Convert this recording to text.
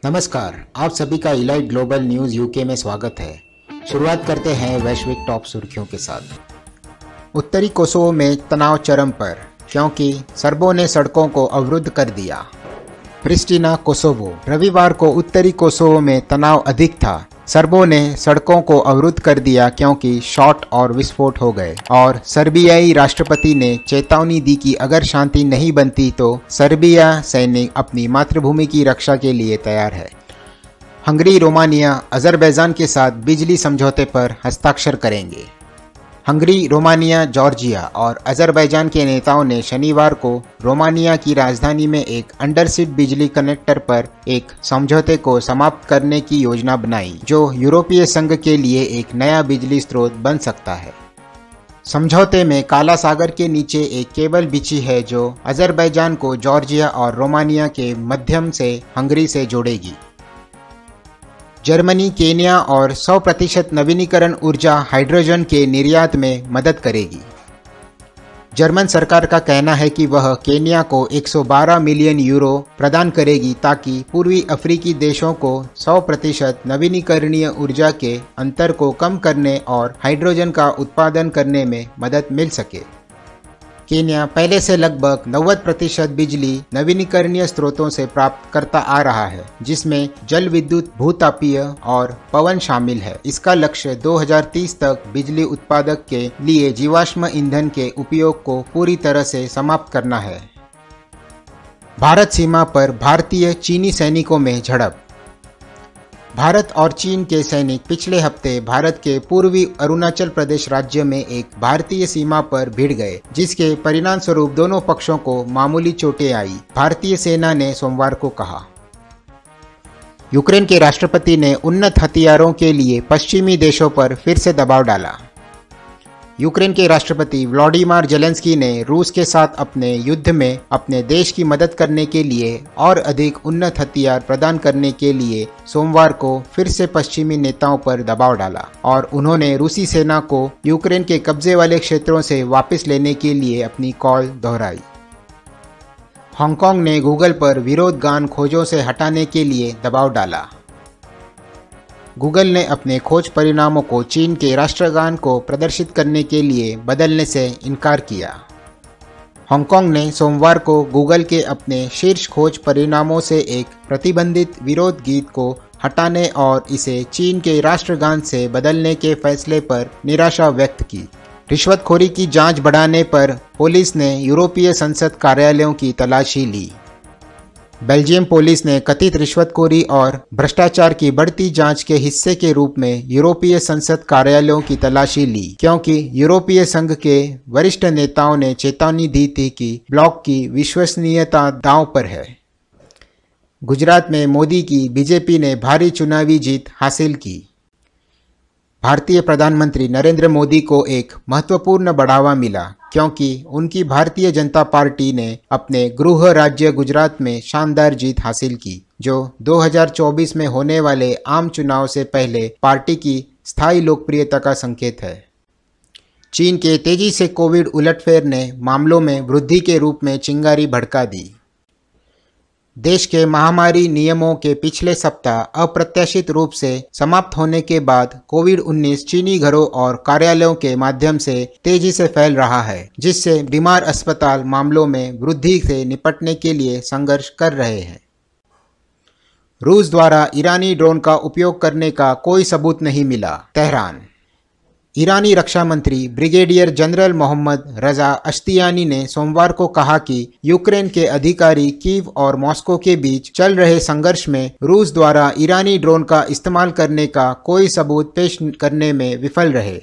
नमस्कार, आप सभी का इलाइट ग्लोबल न्यूज़ यूके में स्वागत है। शुरुआत करते हैं वैश्विक टॉप सुर्खियों के साथ। उत्तरी कोसोवो में तनाव चरम पर क्योंकि सर्बों ने सड़कों को अवरुद्ध कर दिया। Pristina, Kosovo. रविवार को उत्तरी कोसोवो में तनाव अधिक था। सर्बों ने सड़कों को अवरुद्ध कर दिया क्योंकि शॉट और विस्फोट हो गए और सर्बियाई राष्ट्रपति ने चेतावनी दी कि अगर शांति नहीं बनती तो सर्बिया सैनिक अपनी मातृभूमि की रक्षा के लिए तैयार है। हंगरी, रोमानिया, अजरबैजान के साथ बिजली समझौते पर हस्ताक्षर करेंगे। हंगरी, रोमानिया, जॉर्जिया और अजरबैजान के नेताओं ने शनिवार को रोमानिया की राजधानी में एक अंडरसीट बिजली कनेक्टर पर एक समझौते को समाप्त करने की योजना बनाई, जो यूरोपीय संघ के लिए एक नया बिजली स्रोत बन सकता है। समझौते में काला सागर के नीचे एक केबल बिछी है जो अजरबैजान को जॉर्जिया और रोमानिया के माध्यम से हंगरी से जोड़ेगी। जर्मनी, केन्या और 100% नवीनीकरण ऊर्जा हाइड्रोजन के निर्यात में मदद करेगी। जर्मन सरकार का कहना है कि वह केन्या को 112 मिलियन यूरो प्रदान करेगी ताकि पूर्वी अफ्रीकी देशों को 100% नवीनीकरणीय ऊर्जा के अंतर को कम करने और हाइड्रोजन का उत्पादन करने में मदद मिल सके। केन्या पहले से लगभग 90% बिजली नवीनीकरणीय स्रोतों से प्राप्त करता आ रहा है, जिसमें जल विद्युत, भूतापीय और पवन शामिल है। इसका लक्ष्य 2030 तक बिजली उत्पादक के लिए जीवाश्म ईंधन के उपयोग को पूरी तरह से समाप्त करना है। भारत सीमा पर भारतीय चीनी सैनिकों में झड़प। भारत और चीन के सैनिक पिछले हफ्ते भारत के पूर्वी अरुणाचल प्रदेश राज्य में एक भारतीय सीमा पर भिड़ गए, जिसके परिणाम स्वरूप दोनों पक्षों को मामूली चोटें आई, भारतीय सेना ने सोमवार को कहा। यूक्रेन के राष्ट्रपति ने उन्नत हथियारों के लिए पश्चिमी देशों पर फिर से दबाव डाला। यूक्रेन के राष्ट्रपति व्लादिमीर ज़ेलेंस्की ने रूस के साथ अपने युद्ध में अपने देश की मदद करने के लिए और अधिक उन्नत हथियार प्रदान करने के लिए सोमवार को फिर से पश्चिमी नेताओं पर दबाव डाला और उन्होंने रूसी सेना को यूक्रेन के कब्जे वाले क्षेत्रों से वापस लेने के लिए अपनी कॉल दोहराई। हांगकांग ने गूगल पर विरोध गान खोजों से हटाने के लिए दबाव डाला। गूगल ने अपने खोज परिणामों को चीन के राष्ट्रगान को प्रदर्शित करने के लिए बदलने से इनकार किया। हांगकांग ने सोमवार को गूगल के अपने शीर्ष खोज परिणामों से एक प्रतिबंधित विरोध गीत को हटाने और इसे चीन के राष्ट्रगान से बदलने के फैसले पर निराशा व्यक्त की। रिश्वतखोरी की जांच बढ़ाने पर पुलिस ने यूरोपीय संसद कार्यालयों की तलाशी ली। बेल्जियम पुलिस ने कथित रिश्वतखोरी और भ्रष्टाचार की बढ़ती जांच के हिस्से के रूप में यूरोपीय संसद कार्यालयों की तलाशी ली, क्योंकि यूरोपीय संघ के वरिष्ठ नेताओं ने चेतावनी दी थी कि ब्लॉक की विश्वसनीयता दांव पर है। गुजरात में मोदी की बीजेपी ने भारी चुनावी जीत हासिल की। भारतीय प्रधानमंत्री नरेंद्र मोदी को एक महत्वपूर्ण बढ़ावा मिला क्योंकि उनकी भारतीय जनता पार्टी ने अपने गृह राज्य गुजरात में शानदार जीत हासिल की, जो 2024 में होने वाले आम चुनाव से पहले पार्टी की स्थायी लोकप्रियता का संकेत है। चीन के तेजी से कोविड उलटफेर ने मामलों में वृद्धि के रूप में चिंगारी भड़का दी। देश के महामारी नियमों के पिछले सप्ताह अप्रत्याशित रूप से समाप्त होने के बाद कोविड-19 चीनी घरों और कार्यालयों के माध्यम से तेजी से फैल रहा है, जिससे बीमार अस्पताल मामलों में वृद्धि से निपटने के लिए संघर्ष कर रहे हैं। रूस द्वारा ईरानी ड्रोन का उपयोग करने का कोई सबूत नहीं मिला। तेहरान। ईरानी रक्षा मंत्री ब्रिगेडियर जनरल मोहम्मद रजा अश्तियानी ने सोमवार को कहा कि यूक्रेन के अधिकारी कीव और मॉस्को के बीच चल रहे संघर्ष में रूस द्वारा ईरानी ड्रोन का इस्तेमाल करने का कोई सबूत पेश करने में विफल रहे।